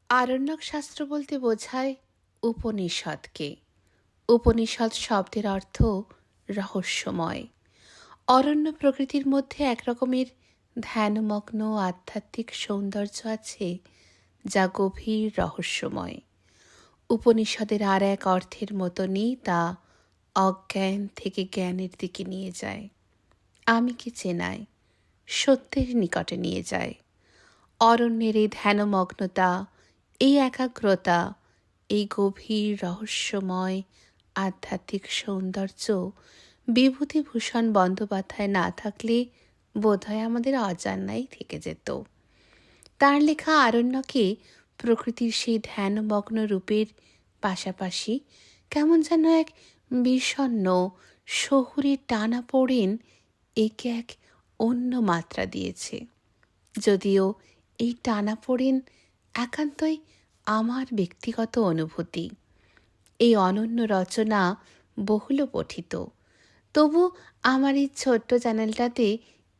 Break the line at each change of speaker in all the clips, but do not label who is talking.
আরণ্যক শাস্ত্র বলতে বোঝায় উপনিষদকে। উপনিষদ শব্দের অর্থ রহস্যময়। অরণ্য প্রকৃতির মধ্যে একরকমের ধ্যানমগ্ন আধ্যাত্মিক সৌন্দর্য আছে, যা গভীর রহস্যময়। উপনিষদের আর এক অর্থের মতনই তা অজ্ঞান থেকে জ্ঞানের দিকে নিয়ে যায়, আমিকে চেনায়, সত্যের নিকটে নিয়ে যায়। অরণ্যের এই ধ্যানমগ্নতা, এই একাগ্রতা, এই গভীর রহস্যময় আধ্যাত্মিক সৌন্দর্য বিভূতিভূষণ বন্দ্যোপাধ্যায় না থাকলে বোধহয় আমাদের অজানাই থেকে যেত। তার লেখা আরণ্যকে প্রকৃতির সেই ধ্যানমগ্ন রূপের পাশাপাশি কেমন যেন এক বিষণ্ণ শহুরে টানাপোড়েন একে এক অন্য মাত্রা দিয়েছে। যদিও এই টানাপোড়েন একান্তই আমার ব্যক্তিগত অনুভূতি। এই অনন্য রচনা বহুল পঠিত, তবু আমার এই ছোট্ট চ্যানেলটাতে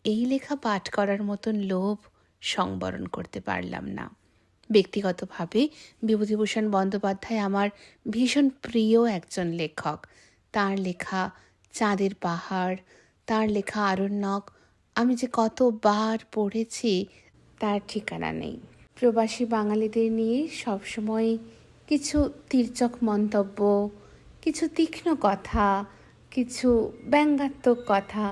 এই লেখা পাঠ করার মতন লোভ সংবরণ করতে পারলাম না। ব্যক্তিগতভাবে বিভূতিভূষণ বন্দ্যোপাধ্যায় আমার ভীষণ প্রিয় একজন লেখক। তার লেখা চাঁদের পাহাড়, তার লেখা আরণ্যক আমি যে কতবার পড়েছি তার ঠিকানা নেই। প্রবাসী বাঙালিদের নিয়ে সবসময় কিছু তির্যক মন্তব্য, কিছু তীক্ষ্ণ কথা, কিছু ব্যঙ্গাত্মক কথা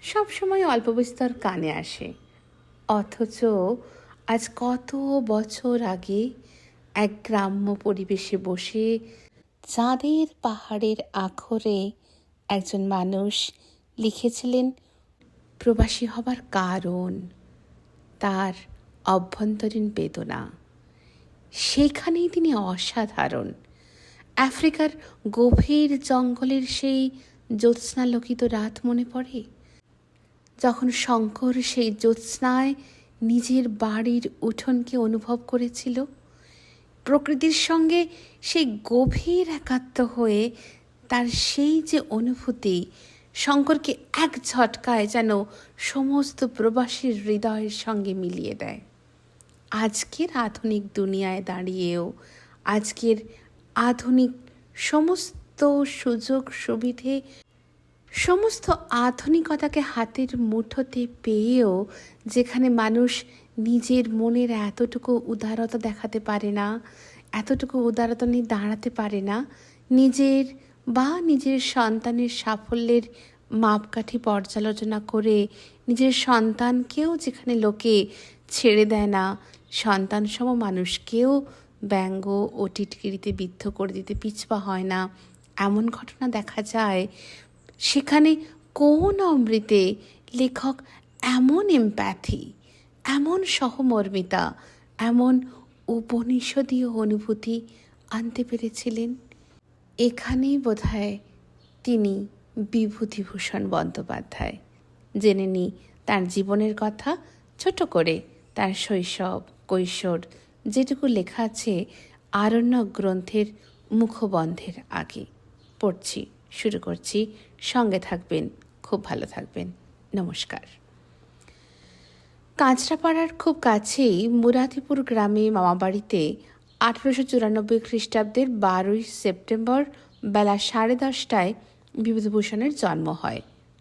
সবসময় অল্প বিস্তর কানে আসে। অথচ আজ কত বছর আগে এক গ্রাম্য পরিবেশে বসে চাঁদের পাহাড়ের আখরে একজন মানুষ লিখেছিলেন প্রবাসী হবার কারণ, তার অভ্যন্তরীণ বেদনা। সেখানেই তিনি অসাধারণ। আফ্রিকার গভীর জঙ্গলের সেই জ্যোৎস্নালোকিত রাত মনে পড়ে, যখন শঙ্কর সেই জ্যোৎস্নায় নিজের বাড়ির উঠোনকে অনুভব করেছিল। প্রকৃতির সঙ্গে সেই গভীর একাত্ম হয়ে তার সেই যে অনুভূতি শঙ্করকে এক ঝটকায় যেন সমস্ত প্রবাসীর হৃদয়ের সঙ্গে মিলিয়ে দেয়। আজকের আধুনিক দুনিয়ায় দাঁড়িয়েও, আজকের আধুনিক সমস্ত সুযোগ সুবিধে, সমস্ত আধুনিকতাকে হাতের মুঠোতে পেয়েও যেখানে মানুষ নিজের মনের এতটুকু উদারতা দেখাতে পারে না, এতটুকু উদারতা নিয়ে দাঁড়াতে পারে না, নিজের বা নিজের সন্তানের সাফল্যের মাপকাঠি পর্যালোচনা করে নিজের সন্তানকেও যেখানে লোকে ছেড়ে দেয় না, সন্তানসম মানুষকেও ব্যঙ্গ ও টিটকিরিতে বিদ্ধ করে দিতে পিছপা হয় না, এমন ঘটনা দেখা যায়, সেখানে কোন অমৃতে লেখক এমন এমপ্যাথি, এমন সহমর্মিতা, এমন উপনিষদীয় অনুভূতি আনতে পেরেছিলেন? এখানেই বোধহয় তিনি বিভূতিভূষণ বন্দ্যোপাধ্যায়। জেনে নিই তার জীবনের কথা ছোট করে, তার শৈশব কৈশোর যেটুকু লেখা আছে আরণ্যক গ্রন্থের মুখবন্ধের আগে। পড়ছি, শুরু করছি, সঙ্গে থাকবেন, খুব ভালো থাকবেন। নমস্কার। কাঁচরাপাড়ার খুব কাছেই মুরাদিপুর গ্রামে মামাবাড়িতে 1894 খ্রিস্টাব্দের 12ই সেপ্টেম্বর বেলা 10:30টায় বিভূতিভূষণের জন্ম হয়।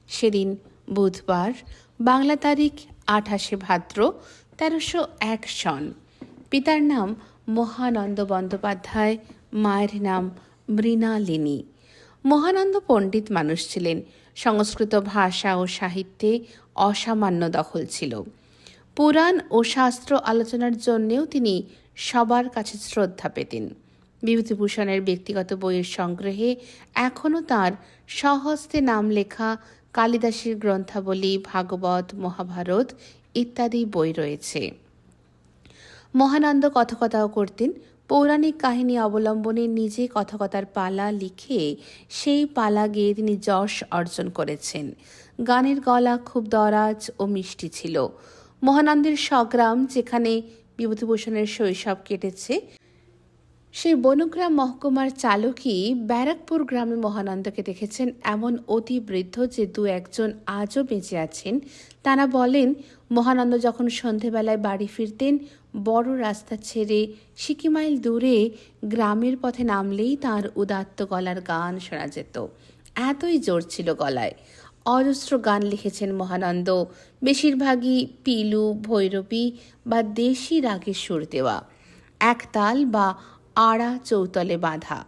সেদিন বুধবার, বাংলা তারিখ 28শে ভাদ্র 1301 সন। পিতার নাম মহানন্দ বন্দ্যোপাধ্যায়, মায়ের নাম মৃণালিনী। মহানন্দ পণ্ডিত মানুষ ছিলেন। সংস্কৃত ভাষা ও সাহিত্যে অসামান্য দখল ছিল। পুরাণ ও শাস্ত্র আলোচনার জন্যেও তিনি সবার কাছে শ্রদ্ধা পেতেন। বিভূতিভূষণের ব্যক্তিগত বইয়ের সংগ্রহে এখনও তাঁর স্বহস্তে নাম লেখা কালিদাসের গ্রন্থাবলী, ভাগবত, মহাভারত ইত্যাদি বই রয়েছে। মহানন্দ কথকতাও করতেন। পৌরাণিক কাহিনী অবলম্বনে নিজে কথকতার পালা লিখে সেই পালা গেয়ে তিনি যশ অর্জন করেছেন। গানের গলা খুব দরাজ ও মিষ্টি ছিল। মহানন্দের স্বগ্রাম, যেখানে বিভূতিভূষণের শৈশব কেটেছে, সেই বনগ্রাম মহকুমার চালকই ব্যারাকপুর গ্রামে মহানন্দকে দেখেছেন এমন অতি বৃদ্ধ যে 2-1 আজও বেঁচে আছেন। তারা বলেন মহানন্দ যখন সন্ধেবেলায় বাড়ি ফিরতেন, বড় রাস্তা ছেড়ে সিকিমাইল দূরে গ্রামের পথে নামলেই তার উদাত্ত গলার গান শোনা যেত। এতই জোর ছিল গলায়। অজস্র গান লিখেছেন মহানন্দ, বেশিরভাগই পিলু, ভৈরবী বা দেশি রাগের সুর দেওয়া, একতাল বা আড়া চৌতলে বাঁধা।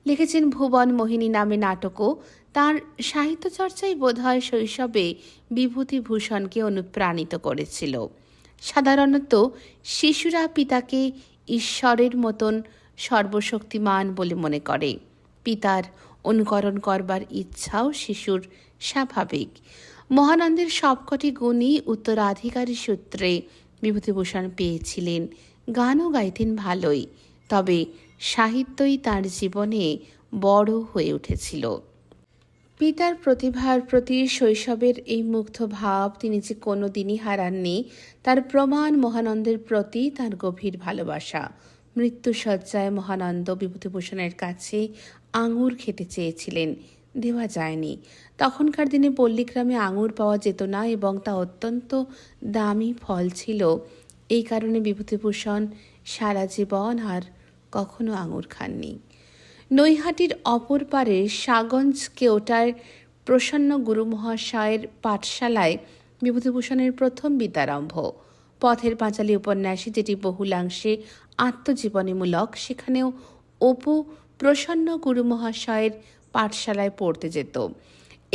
লিখেছেন ভুবন মোহিনী নামে নাটকও। তাঁর সাহিত্য চর্চাই বোধহয় শৈশবে বিভূতিভূষণকে অনুপ্রাণিত করেছিল। সাধারণত শিশুরা পিতাকে ঈশ্বরের মতন সর্বশক্তিমান বলে মনে করে। পিতার অনুকরণ করবার ইচ্ছাও শিশুর স্বাভাবিক। মহানন্দের সবকটি গুণই উত্তরাধিকারী সূত্রে বিভূতিভূষণ পেয়েছিলেন। গানও গাইতেন ভালোই, তবে সাহিত্যই তাঁর জীবনে বড় হয়ে উঠেছিল। পিতার প্রতিভার প্রতি শৈশবের এই মুগ্ধ ভাব তিনি যে কোনো দিনই হারাননি, তার প্রমাণ মহানন্দের প্রতি তার গভীর ভালোবাসা। মৃত্যুশয্যায় মহানন্দ বিভূতিভূষণের কাছে আঙুর খেতে চেয়েছিলেন, দেওয়া যায়নি। তখনকার দিনে পল্লীগ্রামে আঙুর পাওয়া যেত না এবং তা অত্যন্ত দামি ফল ছিল। এই কারণে বিভূতিভূষণ সারা জীবন আর কখনো আঙুর খাননি। নৈহাটির অপর পারে সাগঞ্জ কেওটার প্রসন্ন গুরু মহাশয়ের পাঠশালায় বিভূতিভূষণের প্রথম বিদ্যারম্ভ। পথের পাঁচালী উপন্যাসে, যেটি বহুলাংশে আত্মজীবনীমূলক, সেখানেও অপু প্রসন্ন গুরু মহাশয়ের পাঠশালায় পড়তে যেত।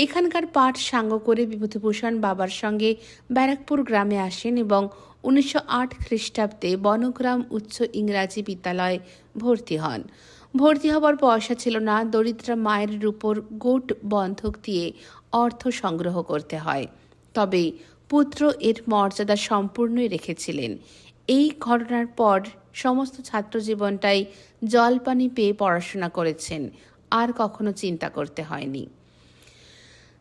এখানকার পাঠ সাঙ্গ করে বিভূতিভূষণ বাবার সঙ্গে ব্যারাকপুর গ্রামে আসেন এবং 1908 খ্রিস্টাব্দে বনগ্রাম উচ্চ ইংরাজি বিদ্যালয়ে ভর্তি হন। ভর্তি হবার পয়সা ছিল না, দরিদ্রা মায়ের উপর গোট বন্ধক দিয়ে অর্থ সংগ্রহ করতে হয়। তবে পুত্র এর মর্যাদা সম্পূর্ণই রেখেছিলেন। এই ঘটনার পর সমস্ত ছাত্রজীবনটাই জলপানি পেয়ে পড়াশোনা করেছেন, আর কখনো চিন্তা করতে হয়নি।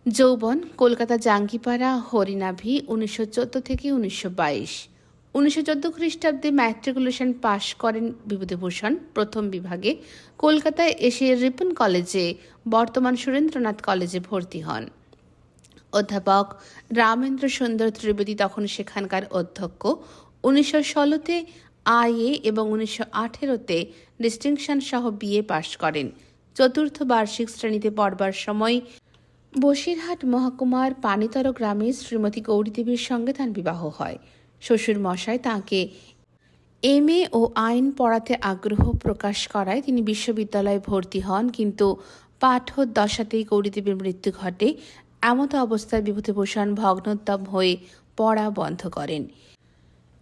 যৌবন, কলকাতা জাঙ্গিপাড়া, হরিনাভি, 1914 থেকে 1922। 1914 খ্রিস্টাব্দে ম্যাট্রিকুলেশন পাশ করেন বিভূতিভূষণ প্রথম বিভাগে। কলকাতায় এসে রিপন কলেজে, বর্তমান সুরেন্দ্রনাথ কলেজে ভর্তি হন। অধ্যাপক রামেন্দ্র সুন্দর ত্রিবেদী তখন সেখানকার অধ্যক্ষ। 1916-তে আইএ এবং 1918-তে ডিস্টিংশন সহ বিএ পাশ করেন। চতুর্থ বার্ষিক শ্রেণীতে পড়বার সময় বসিরহাট মহকুমার পানিতর গ্রামে শ্রীমতী গৌরীদেবীর সঙ্গে তাঁর বিবাহ হয়। শ্বশুর মশাই তাঁকে এমএ ও আইন পড়াতে আগ্রহ প্রকাশ করায় তিনি বিশ্ববিদ্যালয়ে ভর্তি হন, কিন্তু পাঠোদ্দশাতেই গৌরীদেবীর মৃত্যু ঘটে। এমতো অবস্থায় বিভূতিভূষণ ভগ্নোদ্যম হয়ে পড়া বন্ধ করেন।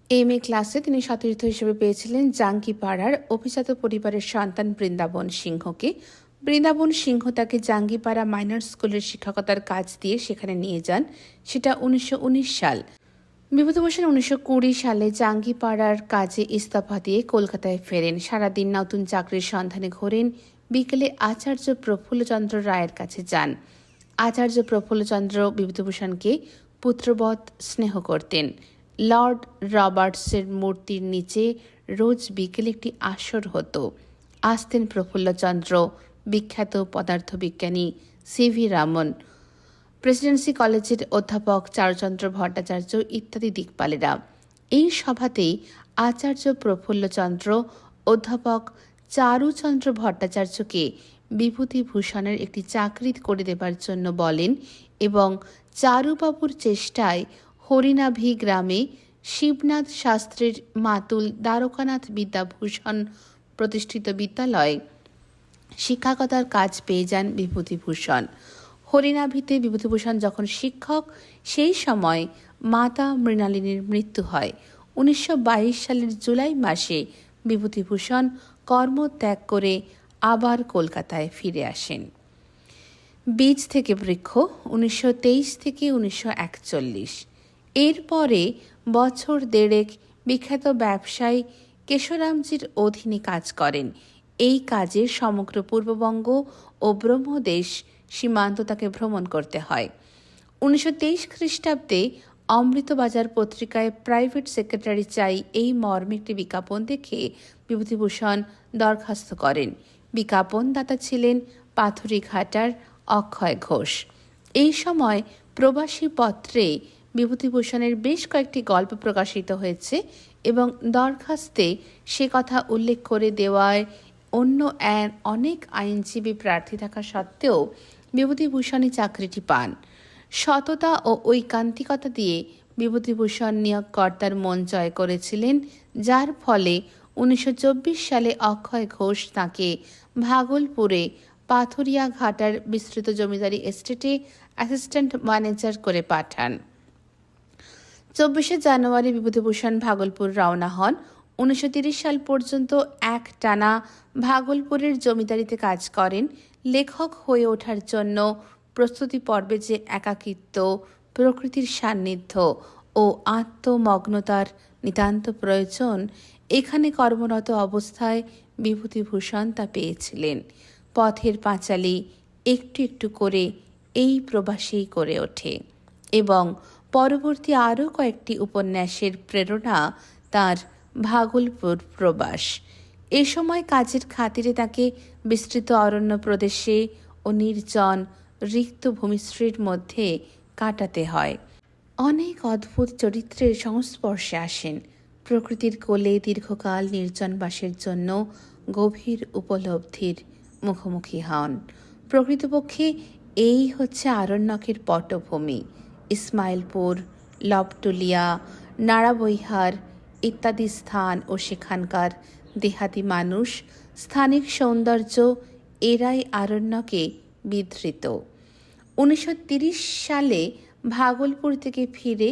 এমএ ক্লাসে তিনি সতীর্থ হিসেবে পেয়েছিলেন জাঙ্গিপাড়ার অভিজাত পরিবারের সন্তান বৃন্দাবন সিংহকে। বৃন্দাবন সিংহ তাকে জাঙ্গিপাড়া মাইনর স্কুলের শিক্ষকতার কাজ দিয়ে সেখানে নিয়ে যান। সেটা 1919 সাল। বিভূতিভূষণ 1920 সালে জাঙ্গিপাড়ার কাজে ইস্তফা দিয়ে কলকাতায় ফেরেন। সারাদিন নতুন চাকরির সন্ধানে ঘোরেন। বিকেলে আচার্য প্রফুল্লচন্দ্র রায়ের কাছে যান। আচার্য প্রফুল্লচন্দ্র বিভূতিভূষণকে পুত্রবৎ স্নেহ করতেন। লর্ড রবার্টসের মূর্তির নিচে রোজ বিকেলে একটি আসর হতো। আসতেন প্রফুল্লচন্দ্র, বিখ্যাত পদার্থবিজ্ঞানী সিভি রামন, প্রেসিডেন্সি কলেজের অধ্যাপক চারুচন্দ্র ভট্টাচার্য ইত্যাদি দিকপালেরা। এই সভাতেই আচার্য প্রফুল্লচন্দ্র অধ্যাপক চারুচন্দ্র ভট্টাচার্যকে বিভূতিভূষণের একটি চাকরি করে দেবার জন্য বলেন এবং চারুবাবুর চেষ্টায় হরিনাভি গ্রামে শিবনাথ শাস্ত্রীর মাতুল দ্বারকানাথ বিদ্যাভূষণ প্রতিষ্ঠিত বিদ্যালয়ে শিক্ষকতার কাজ পেয়ে যান বিভূতিভূষণ। হরিনাভিতে বিভূতিভূষণ যখন শিক্ষক, সেই সময় মাতা মৃণালিনীর মৃত্যু হয়। 1922 সালের জুলাই মাসে বিভূতিভূষণ কর্মত্যাগ করে আবার কলকাতায় ফিরে আসেন। বীজ থেকে বৃক্ষ, 1923 থেকে 1941। এরপরে বছর দেড়েক বিখ্যাত ব্যবসায়ী কেশরামজির অধীনে কাজ করেন। এই কাজে সমগ্র পূর্ববঙ্গ ও ব্রহ্মদেশ সীমান্ত তাকে ভ্রমণ করতে হয়। 1923 খ্রিস্টাব্দে অমৃতবাজার পত্রিকায় প্রাইভেট সেক্রেটারি চাই, এই মর্মে একটি বিজ্ঞাপন দেখে বিভূতিভূষণ দরখাস্ত করেন। বিজ্ঞাপনদাতা ছিলেন পাথুরিঘাটার অক্ষয় ঘোষ। এই সময় প্রবাসী পত্রে বিভূতিভূষণের বেশ কয়েকটি গল্প প্রকাশিত হয়েছে এবং দরখাস্তে সে কথা উল্লেখ করে দেওয়ায় অন্য অনেক আইনজীবী প্রার্থী থাকা সত্ত্বেও বিভূতিভূষণই চাকরিটি পান। সততা ও ঐকান্তিকতা দিয়ে বিভূতিভূষণ নিয়োগকর্তার মন জয় করেছিলেন, যার ফলে 1924 সালে অক্ষয় ঘোষ তাঁকে ভাগলপুরে পাথরিয়া ঘাটার বিস্তৃত জমিদারি এস্টেটে অ্যাসিস্ট্যান্ট ম্যানেজার করে পাঠান। 24শে জানুয়ারি বিভূতিভূষণ ভাগলপুর রওনা হন। 1930 সাল পর্যন্ত একটানা ভাগলপুরের জমিদারিতে কাজ করেন। লেখক হয়ে ওঠার জন্য প্রস্তুতি পর্বে যে একাকিত্ব, প্রকৃতির সান্নিধ্য ও আত্মমগ্নতার নিতান্ত প্রয়োজন, এখানে কর্মরত অবস্থায় বিভূতিভূষণ তা পেয়েছিলেন। পথের পাঁচালী একটু একটু করে এই প্রবাসেই করে ওঠে এবং পরবর্তী আরও কয়েকটি উপন্যাসের প্রেরণা তার ভাগলপুর প্রবাস। এ সময় কাজের খাতিরে তাকে বিস্তৃত অরণ্য প্রদেশে ও নির্জন রিক্ত ভূমিশ্রীর মধ্যে কাটাতে হয়। অনেক অদ্ভুত চরিত্রের সংস্পর্শে আসেন। প্রকৃতির কোলে দীর্ঘকাল নির্জন বাসের জন্য গভীর উপলব্ধির মুখোমুখি হন। প্রকৃতপক্ষে এই হচ্ছে আরণ্যকের পটভূমি। ইসমাইলপুর, লবটুলিয়া, নাড়াবৈহার ইত্যাদি স্থান ও সেখানকার দেহাতি মানুষ, স্থানিক সৌন্দর্য, এরাই আরণ্যকে বিধৃত। 1930 সালে ভাগলপুর থেকে ফিরে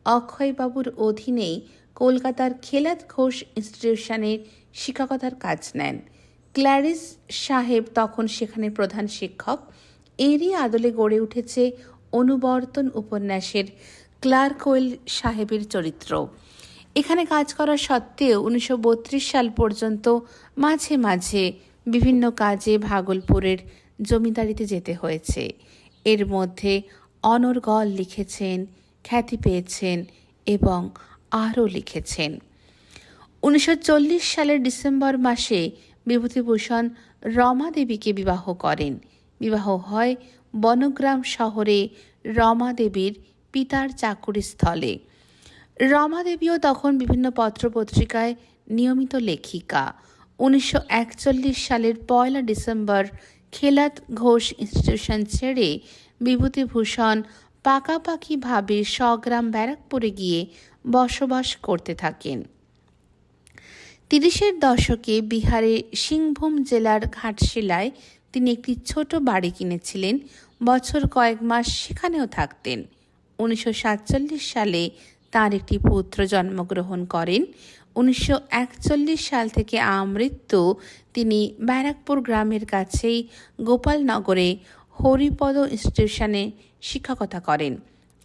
অক্ষয়বাবুর অধীনেই কলকাতার খেলাত ঘোষ ইনস্টিটিউশনের শিক্ষকতার কাজ নেন। ক্ল্যারিস সাহেব তখন সেখানে প্রধান শিক্ষক। এরই আদলে গড়ে উঠেছে অনুবর্তন উপন্যাসের ক্লার্কওয়েল সাহেবের চরিত্র। এখানে কাজ করা সত্ত্বেও 1932 সাল পর্যন্ত মাঝে মাঝে বিভিন্ন কাজে ভাগলপুরের জমিদারিতে যেতে হয়েছে। এর মধ্যে অনর্গল লিখেছেন, খ্যাতি পেয়েছেন এবং আরও লিখেছেন। 1940 সালের ডিসেম্বর মাসে বিভূতিভূষণ রমা দেবীকে বিবাহ করেন। বিবাহ হয় বনগ্রাম শহরে রমা দেবীর পিতার চাকুরি স্থলে। রমা দেবীও তখন বিভিন্ন পত্রপত্রিকায় নিয়মিত লেখিকা। 1941 সালের 1 ডিসেম্বর খেলাত ঘোষ ইনস্টিটিউশন ছেড়ে বিভূতিভূষণ পাকাপাকিভাবে স্বগ্রাম ব্যারাকপুরে গিয়ে বসবাস করতে থাকেন। 30-এর দশকে বিহারে সিংভূম জেলার ঘাটশিলায় তিনি একটি ছোট বাড়ি কিনেছিলেন। বছর কয়েক মাস সেখানেও থাকতেন। 1947 সালে তার একটি পুত্র জন্মগ্রহণ করেন। 1941 সাল থেকে আমৃত্যু তিনি ব্যারাকপুর গ্রামের কাছেই গোপালনগরে হরিপদ ইনস্টিটিউশনে শিক্ষকতা করেন।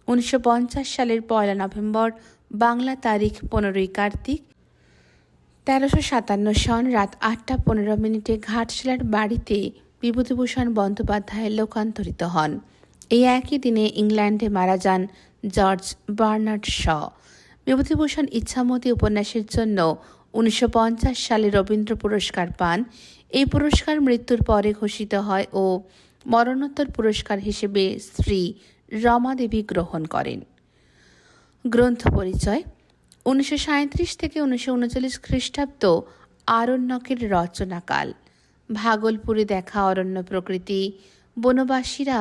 1950 সালের 1 নভেম্বর বাংলা তারিখ 15 কার্তিক 1357 সন রাত 8টা 15 ঘাটশিলার বাড়িতে বিভূতিভূষণ বন্দ্যোপাধ্যায় লোকান্তরিত হন। এই একই দিনে ইংল্যান্ডে মারা যান George Bernard Shaw. Bibhutibhushan Ichhamati উপন্যাসের জন্য 1950 সালে রবীন্দ্র পুরস্কার পান। এই পুরস্কার মৃত্যুর পরে ঘোষিত হয় ও মরণোত্তর পুরস্কার হিসেবে স্ত্রী রমা দেবী গ্রহণ করেন। গ্রন্থ পরিচয়: 1937 থেকে 1939 খ্রিস্টাব্দ আরণ্যকের রচনাকাল। ভাগলপুরে দেখা অরণ্য প্রকৃতি, বনবাসীরা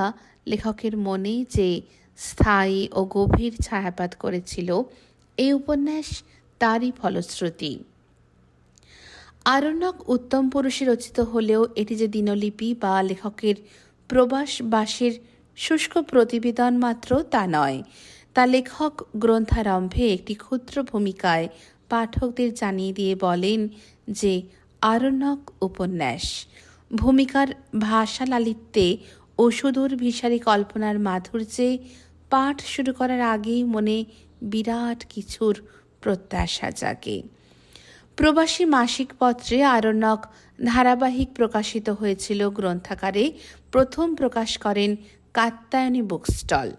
লেখকের মনে যে স্থায়ী ও গভীর ছায়াপাত করেছিল, এই উপন্যাস তারই ফলশ্রুতি। আরণ্যক উত্তম পুরুষে রচিত হলেও এটি যে দিনলিপি বা লেখকের প্রবাসবাসের শুষ্ক প্রতিবেদন মাত্র তা নয়। তা লেখক গ্রন্থারম্ভে একটি ক্ষুদ্র ভূমিকায় পাঠকদের জানিয়ে দিয়ে বলেন যে আরণ্যক উপন্যাস। ভূমিকার ভাষালালিত্যে ও সুদূর ভিসারী কল্পনার মাধুর্যে পাঠ শুরু করার আগেই মনে বিরাট কিছুর প্রত্যাশা জাগে। প্রবাসী মাসিক পত্রে আরণ্যক ধারাবাহিক প্রকাশিত হয়েছিল গ্রন্থাকারে। প্রথম প্রকাশ করেন কাত্যায়নী বুক স্টল।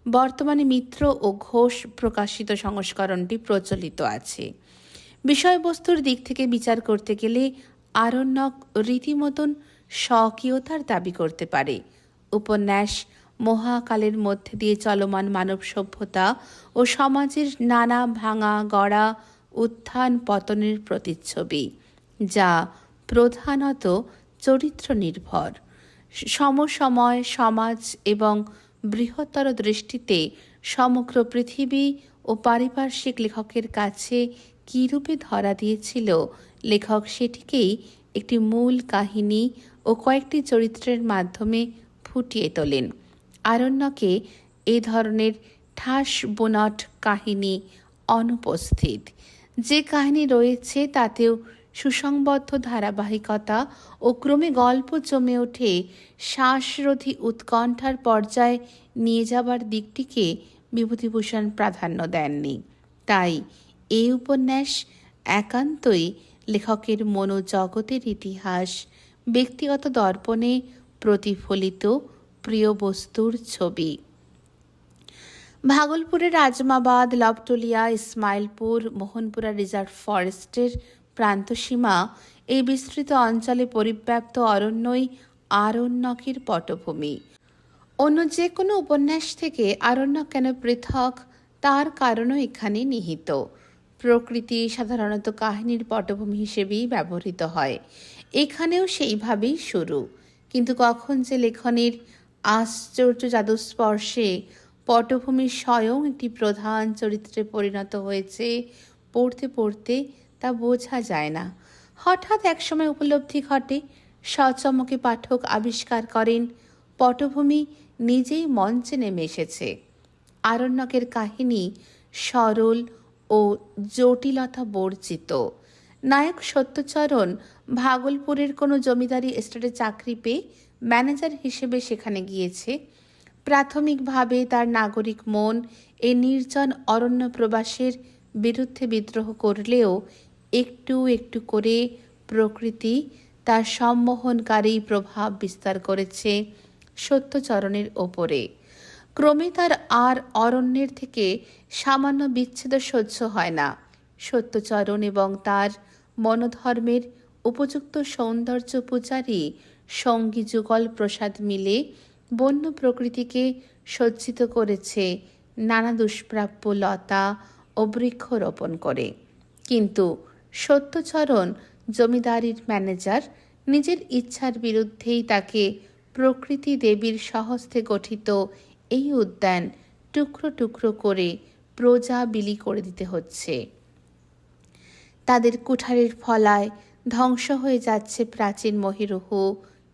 বর্তমানে মিত্র ও ঘোষ প্রকাশিত সংস্করণটি প্রচলিত আছে। বিষয়বস্তুর দিক থেকে বিচার করতে গেলে আরণ্যক রীতিমতন স্বকীয়তার দাবি করতে পারে। উপন্যাস মহাকালের মধ্যে দিয়ে চলমান মানব সভ্যতা ও সমাজের নানা ভাঙা গড়া উত্থান পতনের প্রতিচ্ছবি, যা প্রধানত চরিত্র নির্ভর। সমসময় সমাজ এবং বৃহত্তর দৃষ্টিতে সমগ্র পৃথিবী ও পারিপার্শ্বিক লেখকের কাছে কী রূপে ধরা দিয়েছিল, লেখক সেটিকেই একটি মূল কাহিনী ও কয়েকটি চরিত্রের মাধ্যমে ফুটিয়ে তোলেন। আরণ্যকে এ ধরনের ঠাস বুনট কাহিনী অনুপস্থিত। যে কাহিনী রয়েছে তাতেও সুসংবদ্ধ ধারাবাহিকতা ও ক্রমে গল্প জমে ওঠে শ্বাসরোধী উৎকণ্ঠার পর্যায়ে নিয়ে যাবার দিকটিকে বিভূতিভূষণ প্রাধান্য দেননি। তাই এই উপন্যাস একান্তই লেখকের মনোজগতের ইতিহাস, ব্যক্তিগত দর্পণে প্রতিফলিত প্রিয় বস্তুর ছবি। ভাগলপুরের আজমাবাদ, লবটলিয়া, ইসমাইলপুর, মোহনপুরা রিজার্ভ ফরেস্টের প্রান্তসীমা এই বিস্তৃত অঞ্চলে পরিব্যাপ্ত অরণ্যই আরণ্যকের পটভূমি। অন্য যে কোনো উপন্যাস থেকে আরণ্যক কেন পৃথক, তার কারণও এখানে নিহিত। প্রকৃতি সাধারণত কাহিনীর পটভূমি হিসেবেই ব্যবহৃত হয়, এখানেও সেইভাবেই শুরু। কিন্তু কখন যে লেখনের আশ্চর্য জাদুস্পর্শে পটভূমি স্বয়ং একটি প্রধান চরিত্রে পরিণত হয়েছে, পড়তে পড়তে তা বোঝা যায় না। হঠাৎ একসময় উপলব্ধি ঘটে, সচমকে পাঠক আবিষ্কার করেন পটভূমি নিজেই মঞ্চে নেমে এসেছে। আরণ্যকের কাহিনী সরল ও জটিলতা বর্জিত। নায়ক সত্যচরণ ভাগলপুরের কোনো জমিদারি এস্টেটে চাকরি পেয়ে ম্যানেজার হিসেবে সেখানে গিয়েছে। প্রাথমিকভাবে তার নাগরিক মন এই নির্জন অরণ্য প্রবাসের বিরুদ্ধে বিদ্রোহ করলেও একটু একটু করে প্রকৃতি তার সম্মোহনকারী প্রভাব বিস্তার করেছে সত্যচরণের ওপরে। ক্রমে তার আর অরণ্যের থেকে সামান্য বিচ্ছেদ সহ্য হয় না। সত্যচরণ এবং তার মনোধর্মের উপযুক্ত সৌন্দর্য পূজারী সঙ্গী যুগল প্রসাদ মিলে বন্য প্রকৃতিকে সজ্জিত করেছে নানা দুষ্প্রাপ্য লতা ও বৃক্ষরোপণ করে। কিন্তু সত্যচরণ জমিদারির ম্যানেজার নিজের ইচ্ছার বিরুদ্ধেই তাকে প্রকৃতি দেবীর স্বহস্তে গঠিত এই উদ্যান টুকরো টুকরো করে প্রজা বিলি করে দিতে হচ্ছে। তাদের কুঠারের ফলায় ধ্বংস হয়ে যাচ্ছে প্রাচীন মহিরুহ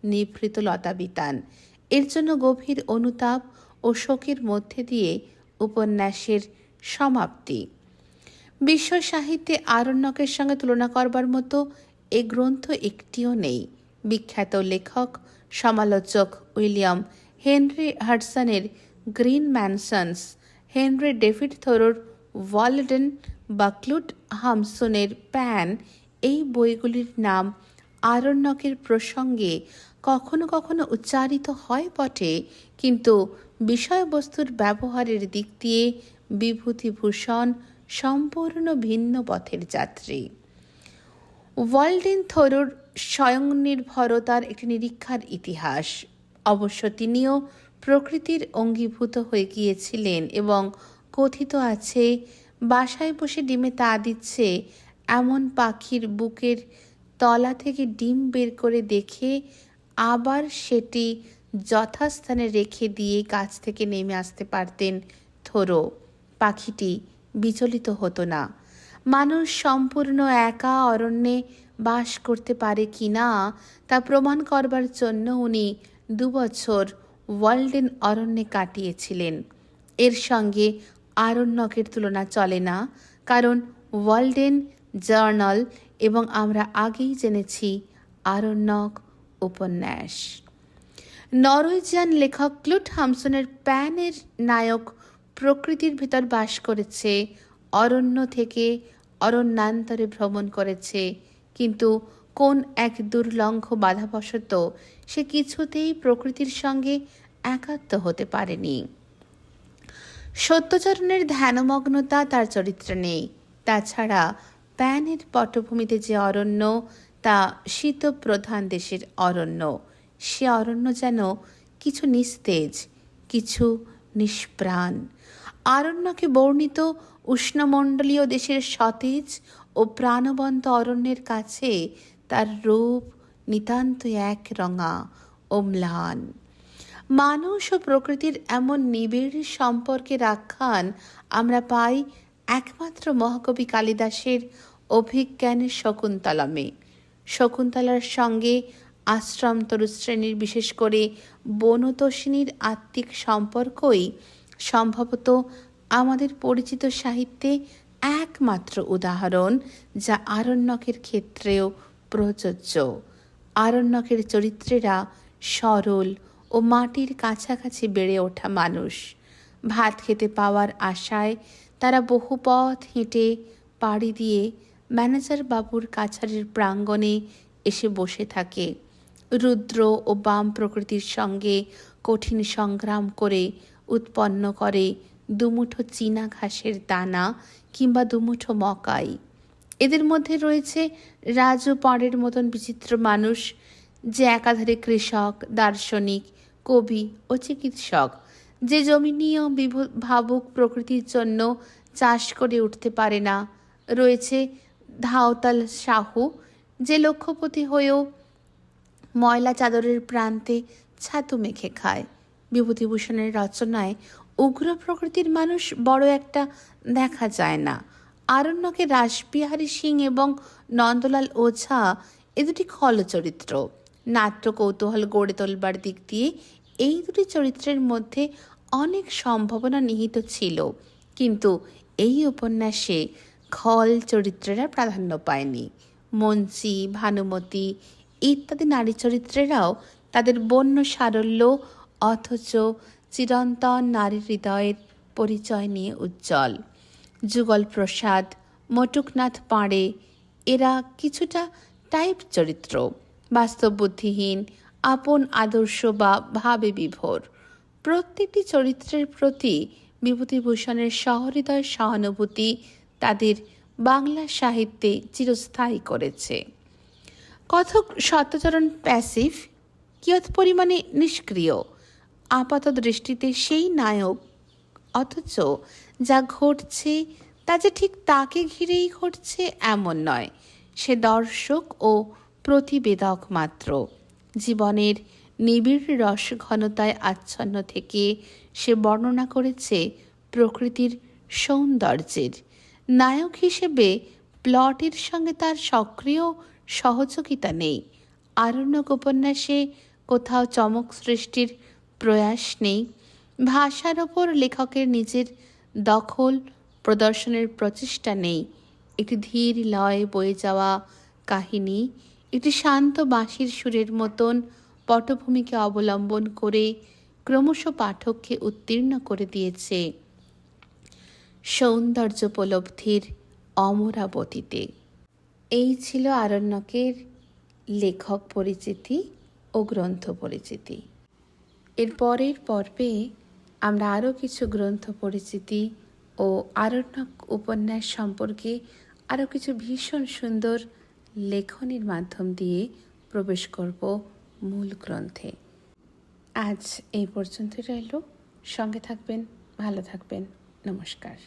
নিভৃত লতাবিতান। এর জন্য গভীর অনুতাপ ও শোকের মধ্যে দিয়ে উপন্যাসের সমাপ্তি। বিশ্ব সাহিত্যে আরণ্যকের সঙ্গে তুলনা করবার মতো এ গ্রন্থ একটিও নেই। বিখ্যাত লেখক সমালোচক উইলিয়াম হেনরি হাডসনের গ্রিন ম্যানসনস, হেনরি ডেভিড থোরোর ওয়ালডেন বা ক্লুড হামসনের প্যান, এই বইগুলির নাম আরণ্যকের প্রসঙ্গে কখনো কখনো উচ্চারিত হয় বটে, কিন্তু বিষয়বস্তুর ব্যবহারের দিক দিয়ে বিভূতিভূষণ সম্পূর্ণ ভিন্ন পথের যাত্রী। ওয়ালডেন থোরোর স্বয়ংনির্ভরতার একটি নিরীক্ষার ইতিহাস। অবশ্য তিনিও প্রকৃতির অঙ্গীভূত হয়ে গিয়েছিলেন এবং কথিত আছে বাসায় বসে ডিমে তা দিচ্ছে এমন পাখির বুকের তলা থেকে ডিম বের করে দেখে আবার সেটি যথাস্থানে রেখে দিয়ে গাছ থেকে নেমে আসতে পারতেন থোরো। পাখিটি বিচলিত হতো না। মানুষ সম্পূর্ণ একা অরণ্যে বাস করতে পারে কি না তা প্রমাণ করবার জন্য উনি 2 বছর ওয়ালডেন অরণ্যে কাটিয়েছিলেন। এর সঙ্গে আরণ্যকের তুলনা চলে না, কারণ ওয়ালডেন জার্নাল এবং আমরা আগেই জেনেছি আরণ্যক উপন্যাস। নরওয়েজিয়ান লেখক ক্লুড হামসনের প্যানের নায়ক প্রকৃতির ভিতর বাস করেছে, অরণ্য থেকে অরণ্যান্তরে ভ্রমণ করেছে, কিন্তু কোন এক দুর্লঙ্ঘ বাধাবশত সে কিছুতেই প্রকৃতির সঙ্গে একাত্ম হতে পারেনি। সত্যচরণের ধ্যানমগ্নতা তার চরিত্রে নেই। তাছাড়া প্যানের পটভূমিতে যে অরণ্য, তা শীতপ্রধান দেশের অরণ্য। সে অরণ্য যেন কিছু নিস্তেজ, কিছু নিষ্প্রাণ। আরণ্যকে বর্ণিত উষ্ণমণ্ডলীয় দেশের সতেজ ও প্রাণবন্ত অরণ্যের কাছে তার রূপ নিতান্ত একরঙা ও ম্লান। মানুষ ও প্রকৃতির এমন নিবিড় সম্পর্কের আখ্যান আমরা পাই একমাত্র মহাকবি কালিদাসের অভিজ্ঞানের শকুন্তলমে। শকুন্তলার সঙ্গে আশ্রম তরুশ্রেণীর, বিশেষ করে বনতোষিনীর আত্মিক সম্পর্কই সম্ভবত আমাদের পরিচিত সাহিত্যে একমাত্র উদাহরণ যা আরণ্যকের ক্ষেত্রেও প্রযোজ্য। আরণ্যকের চরিত্রেরা সরল ও মাটির কাছাকাছি বেড়ে ওঠা মানুষ। ভাত খেতে পাওয়ার আশায় তারা বহু পথ হেঁটে পাড়ি দিয়ে ম্যানেজার বাবুর কাছারির প্রাঙ্গণে এসে বসে থাকে। রুদ্র ও বাম প্রকৃতির সঙ্গে কঠিন সংগ্রাম করে উৎপন্ন করে দুমুঠো চীনা ঘাসের দানা কিংবা দুমুঠো মকাই। এদের মধ্যে রয়েছে রাজু পাঁড়ের মতন বিচিত্র মানুষ, যে একাধারে কৃষক, দার্শনিক, কবি ও চিকিৎসক, যে জমিনীয় ভাবুক প্রকৃতির জন্য চাষ করে উঠতে পারে না। রয়েছে ধাওতাল সাহু, যে লক্ষ্যপতি হয়েও ময়লা চাদরের প্রান্তে ছাতু মেখে খায়। বিভূতিভূষণের রচনায় উগ্র প্রকৃতির মানুষ বড় একটা দেখা যায় না। আরণ্যকে রাসবিহারী সিং এবং নন্দলাল ওঝা এ দুটি খলচরিত্র। নাট্য কৌতূহল গড়ে তোলবার দিক দিয়ে এই দুটি চরিত্রের মধ্যে অনেক সম্ভাবনা নিহিত ছিল, কিন্তু এই উপন্যাসে খল চরিত্রেরা প্রাধান্য পায়নি। মঞ্চি, ভানুমতি ইত্যাদি নারী চরিত্রেরাও তাদের বন্য সারল্য অথচ চিরন্তন নারী হৃদয়ের পরিচয় নিয়ে উজ্জ্বল। যুগল প্রসাদ, মটুকনাথ পাঁড়ে এরা কিছুটা টাইপ চরিত্র, বাস্তব বুদ্ধিহীন, আপন আদর্শ বা ভাবে বিভোর। প্রত্যেকটি চরিত্রের প্রতি বিভূতিভূষণের সহৃদয় সহানুভূতি তাদের বাংলা সাহিত্যে চিরস্থায়ী করেছে। কথক সত্যচরণ প্যাসিভ, কিয়ৎ পরিমাণে নিষ্ক্রিয়, আপাত দৃষ্টিতে সেই নায়ক, অথচ যা ঘটছে তা যে ঠিক তাকে ঘিরেই ঘটছে এমন নয়। সে দর্শক ও প্রতিবেদক মাত্র। জীবনের নিবিড় রস ঘনতায় আচ্ছন্ন থেকে সে বর্ণনা করেছে প্রকৃতির সৌন্দর্যের। নায়ক হিসেবে প্লটের সঙ্গে তার সক্রিয় সহযোগিতা নেই। আরণ্যক উপন্যাসে কোথাও চমক সৃষ্টির প্রয়াস নেই। ভাষার ওপর লেখকের নিজের দখল প্রদর্শনের প্রচেষ্টা নেই। একটি ধীর লয়ে বয়ে যাওয়া কাহিনী একটি শান্ত বাঁশির সুরের মতন পটভূমিকে অবলম্বন করে ক্রমশ পাঠককে উত্তীর্ণ করে দিয়েছে সৌন্দর্যোপলব্ধির অমরাবতীতে। এই ছিল আরণ্যকের লেখক পরিচিতি ও গ্রন্থ পরিচিতি। এর পরের পর্বে আমরা আরও কিছু গ্রন্থ পরিচিতি ও আরণ্যক উপন্যাস সম্পর্কে আরও কিছু ভীষণ সুন্দর লেখনীর মাধ্যম দিয়ে প্রবেশ করব মূল গ্রন্থে। আজ এই পর্যন্তই রইল। সঙ্গে থাকবেন, ভালো থাকবেন। নমস্কার।